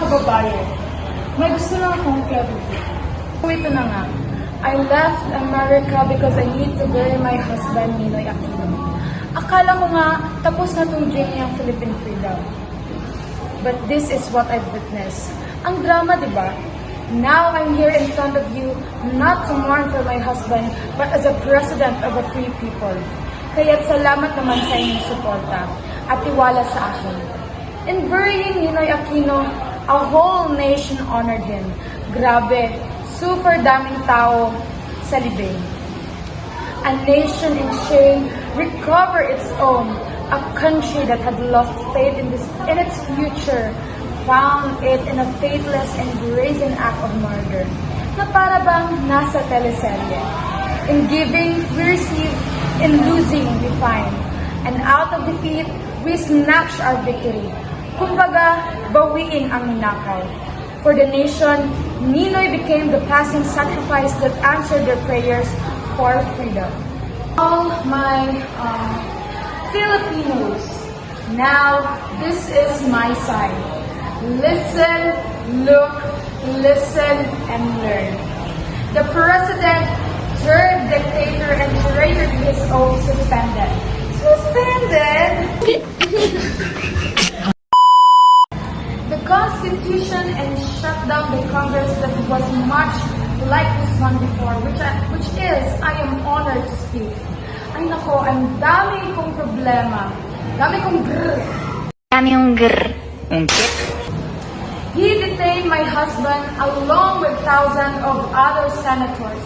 babae. May gusto lang akong clarify. So ito na nga. I left America because I need to bury my husband, Ninoy Aquino. Akala ko nga tapos na tong dream niyang Philippine freedom. But this is what I've witnessed. Ang drama, di ba? Now I'm here in front of you, not to mourn for my husband, but as a president of a free people. Kaya't salamat naman sa inyong suporta at tiwala sa akin. In burying Ninoy Aquino, a whole nation honored him. Grabe, super daming tao sa libing. A nation in shame recovered its own. A country that had lost faith in its future found it in a faithless and brazen act of murder, na para bang nasa teleserye. In giving, we receive. In losing, we find. And out of defeat, we snatch our victory. Kumbaga, bawiin ang ninakaw. For the nation, Ninoy became the passing sacrifice that answered their prayers for freedom. All my Filipinos, now this is my sign. Listen, look, listen, and learn. The president turned dictator and traitor to his own suspended. Suspended? The Constitution and shut down the Congress that was much like this one before, which is, I am honored to speak. Ay nako, ang dami kong problema. Dami kong grrr. Dami yung grrr. He detained my husband along with thousands of other senators,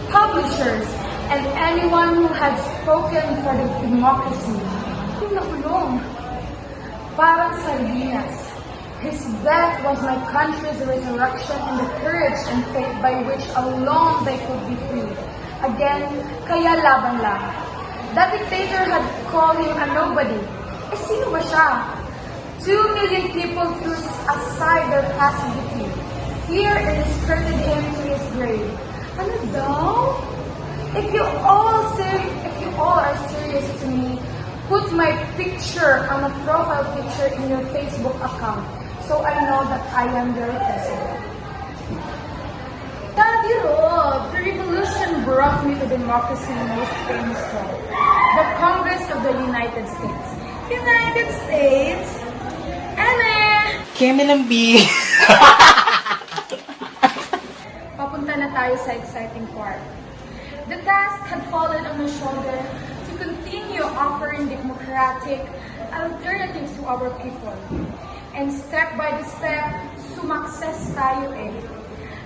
publishers, and anyone who had spoken for the democracy. Nakulong. Parang sardinas. His death was my country's resurrection and the courage and faith by which alone they could be free. Again, kaya laban lang. That dictator had called him a nobody. Eh, sino ba siya? 2 million people threw aside their passivity. Fear and escorted him to his grave. Ano daw? If you all are serious to me, put my picture on a profile picture in your Facebook account, so I know that I am your president. Daddy Rob, the revolution brought me to democracy most famous role, the Congress of the United States. United States? Kemi lang, B. Papunta na tayo sa exciting part. The task had fallen on my shoulder to continue offering democratic alternatives to our people. And step by step, sumakses tayo eh.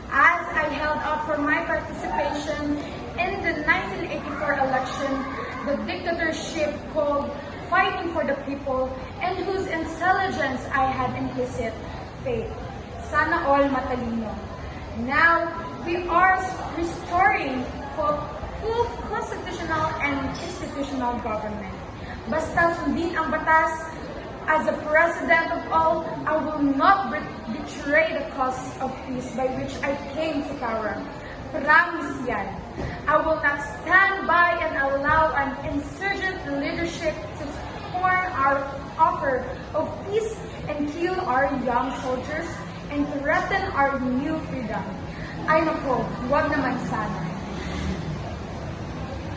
As I held out for my participation in the 1984 election, the dictatorship called Fighting for the People, and whose intelligence I had implicit faith. Sana all matalino. Now, we are restoring full constitutional and institutional government. Basta sundin ang batas, as a president of all, I will not betray the cause of peace by which I came to power. Promise yan. I will not stand by and allow an insurgent leadership to scorn our offer of peace and kill our young soldiers and threaten our new freedom. Ay nako, huwag naman sana.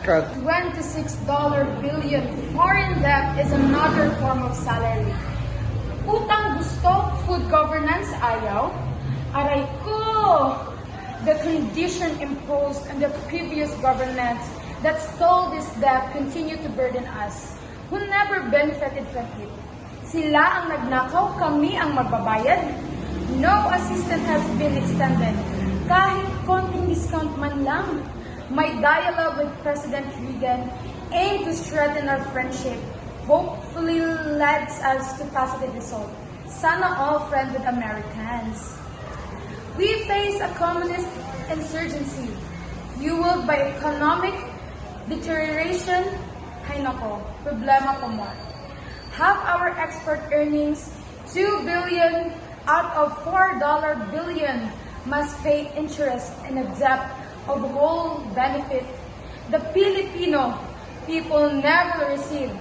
$26 billion foreign debt is another form of salary. Utang gusto, food governance ayaw. Aray ko! The condition imposed on the previous governments that stole this debt continue to burden us, who never benefited from it. Sila ang nagnakaw, kami ang magbabayad. No assistance has been extended. Kahit konting discount man lang. My dialogue with President Reagan aimed to strengthen our friendship, hopefully leads us to positive result. Sana all friends with Americans. We face a communist insurgency, fueled by economic deterioration. Hay nako, problema ko mo. Half our export earnings, $2 billion out of $4 billion, must pay interest and a debt of whole benefit the Filipino people never receive.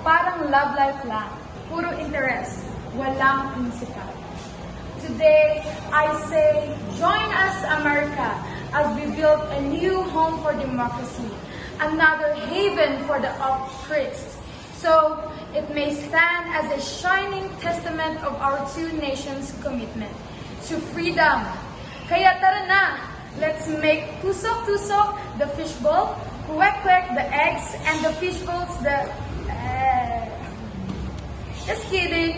Parang love life lang, puro interest, walang principal. Today, I say, join us, America, as we build a new home for democracy, another haven for the oppressed, so it may stand as a shining testament of our two nations' commitment to freedom. Kaya tara na, let's make tusok-tusok the fishbowl, kwek-kwek the eggs, and the fishbowls the... Just kidding.